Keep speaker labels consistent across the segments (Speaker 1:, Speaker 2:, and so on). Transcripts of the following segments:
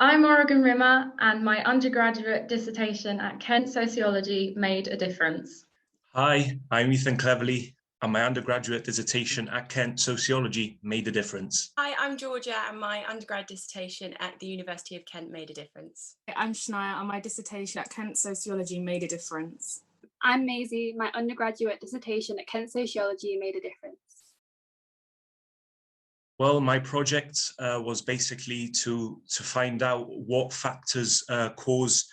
Speaker 1: I'm Oregon Rimmer, and my undergraduate dissertation at Kent Sociology made a difference.
Speaker 2: Hi, I'm Ethan Cleverly, and my undergraduate dissertation at Kent Sociology made a difference.
Speaker 3: Hi, I'm Georgia, and my undergrad dissertation at the University of Kent made a difference.
Speaker 4: I'm Shania, and my dissertation at Kent Sociology made a difference.
Speaker 5: I'm Maisie, my undergraduate dissertation at Kent Sociology made a difference.
Speaker 2: Well, my project was basically to find out what factors cause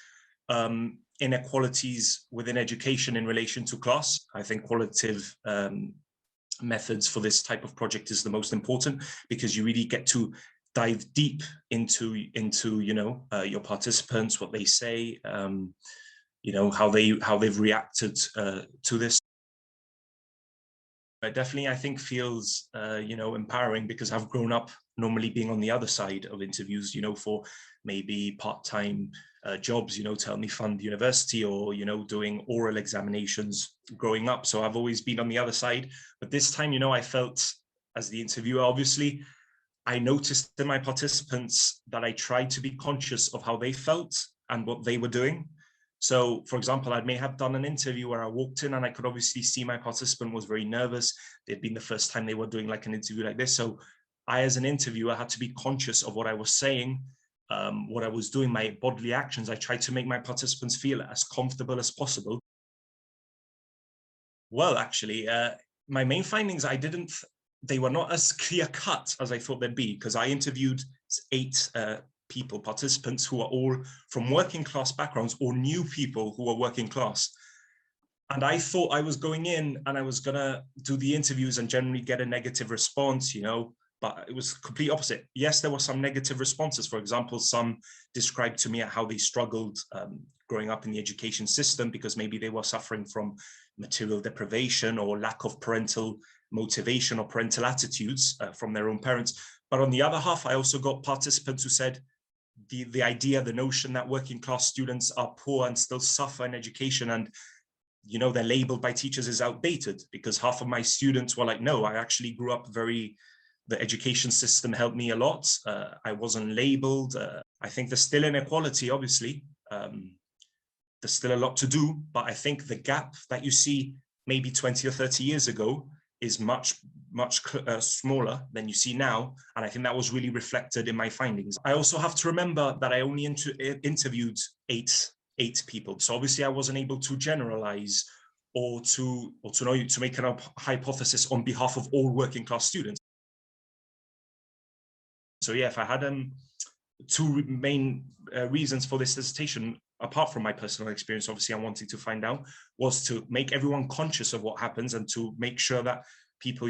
Speaker 2: inequalities within education in relation to class. I think qualitative methods for this type of project is the most important, because you really get to dive deep into your participants, what they say, how they've reacted to this. It definitely, I think, feels empowering, because I've grown up normally being on the other side of interviews, for maybe part-time jobs, to help me fund university, or doing oral examinations growing up. So I've always been on the other side. But this time, I felt, as the interviewer, obviously, I noticed in my participants that I tried to be conscious of how they felt and what they were doing. So, for example, I may have done an interview where I walked in and I could obviously see my participant was very nervous. They'd been the first time they were doing like an interview like this. So I, as an interviewer, had to be conscious of what I was saying, what I was doing, my bodily actions. I tried to make my participants feel as comfortable as possible. Well, actually, my main findings, they were not as clear cut as I thought they'd be, because I interviewed 8 participants who are all from working class backgrounds, or new people who are working class. And I thought I was going in and I was gonna do the interviews and generally get a negative response, but it was complete opposite. Yes, there were some negative responses. For example, some described to me how they struggled growing up in the education system, because maybe they were suffering from material deprivation or lack of parental motivation or parental attitudes from their own parents. But on the other half, I also got participants who said the notion that working class students are poor and still suffer in education, and they're labeled by teachers, is outdated, because half of my students were like, no, I actually grew up the education system helped me a lot. I wasn't labeled. I think there's still inequality, obviously. There's still a lot to do, but I think the gap that you see maybe 20 or 30 years ago is much smaller than you see now. And I think that was really reflected in my findings. I also have to remember that I only interviewed eight people. So obviously I wasn't able to generalize or to make a hypothesis on behalf of all working class students. So yeah, if I had 2 main reasons for this dissertation, apart from my personal experience, obviously I wanted to find out, was to make everyone conscious of what happens, and to make sure that people,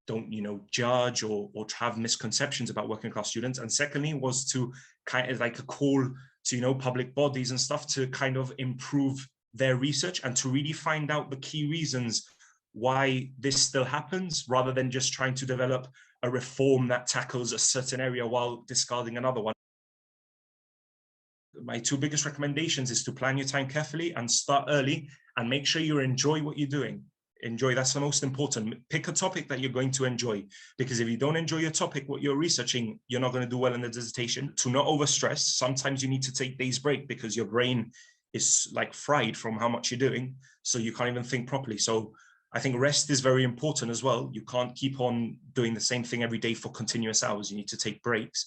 Speaker 2: don't, judge or have misconceptions about working class students. And secondly, was to kind of like a call to, public bodies and stuff to kind of improve their research and to really find out the key reasons why this still happens, rather than just trying to develop a reform that tackles a certain area while discarding another one. My 2 biggest recommendations is to plan your time carefully and start early, and make sure you enjoy what you're doing. Enjoy, that's the most important. Pick a topic that you're going to enjoy, because if you don't enjoy your topic, what you're researching, you're not going to do well in the dissertation. To not overstress, sometimes you need to take days break, because your brain is like fried from how much you're doing, so you can't even think properly. So I think rest is very important as well. You can't keep on doing the same thing every day for continuous hours. You need to take breaks.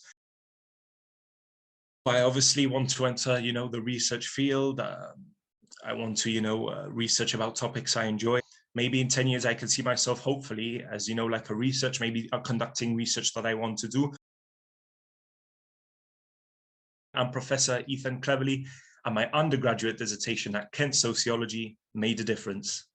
Speaker 2: I obviously want to enter, the research field. I want to, research about topics I enjoy. Maybe in 10 years, I can see myself, hopefully, as, like a research, maybe conducting research that I want to do. I'm Professor Ethan Cleverly, and my undergraduate dissertation at Kent Sociology made a difference.